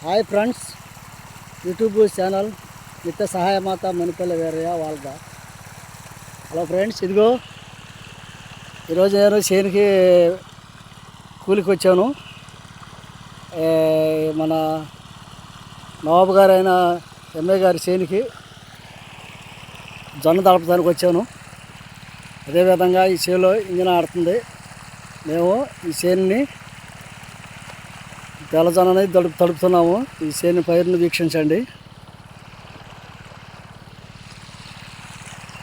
Hi friends, YouTube channel నిత్య సహాయమాత మునిపల్లి వేరయ్య వాళ్ళ. Hello friends, ఇదిగో ఈరోజు నేను చేనికి కూలికి వచ్చాను. మన నవాబు గారు అయిన ఎంఏ గారి చేనికి జొన్న దడపడానికి వచ్చాను. అదేవిధంగా ఈ చేలో ఇంజన్ ఆడుతుంది. మేము ఈ చేనుని తెల్లజొన్నని తడుపుతున్నాము. ఈ చేను పైరుని వీక్షించండి.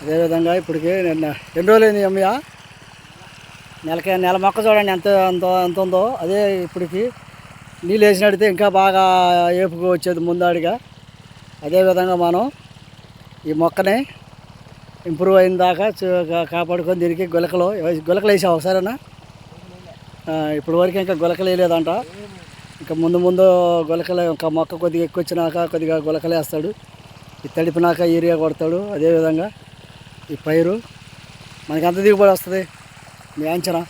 అదేవిధంగా ఇప్పటికి ఎన్ని రోజులైంది అమ్మయ్య, నెల మొక్క చూడండి ఎంత ఎంత ఉందో. అదే ఇప్పటికి నీళ్ళు వేసినడితే ఇంకా బాగా ఏపుకు వచ్చేది ముందాడిగా. అదేవిధంగా మనం ఈ మొక్కని ఇంప్రూవ్ అయిన దాకా కాపాడుకొని దీనికి గులకలు వేసాం ఒకసారైనా. ఇప్పటి వరకు ఇంకా గులకలు వేయలేదంట. ఇంకా ముందు గులకలు, ఇంకా మొక్క కొద్దిగా ఎక్కువ వచ్చినాక కొద్దిగా గులకలు వేస్తాడు. ఈ తడిపినాక యూరియా కొడతాడు. అదేవిధంగా ఈ పైరు మనకి ఎంత దిగుబడి వస్తుంది మీ అంచనా?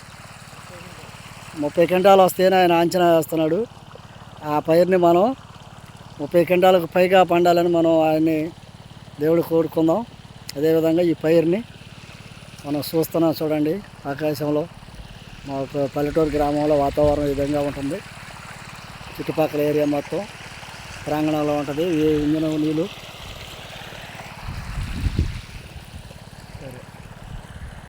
30 క్వింటాలు వస్తేనే ఆయన అంచనా వేస్తున్నాడు. ఆ పైరుని మనం 30 క్వింటాలకు పైగా పండాలని మనం ఆయన్ని దేవుడు కోరుకుందాం. అదేవిధంగా ఈ పైరుని మనం చూస్తున్నాం చూడండి. ఆకాశంలో మా పల్లెటూరు గ్రామంలో వాతావరణం ఈ విధంగా ఉంటుంది. చుట్టుపక్కల ఏరియా మొత్తం ప్రాంగణంలో ఉంటుంది. ఈ ఇంజనం నీళ్ళు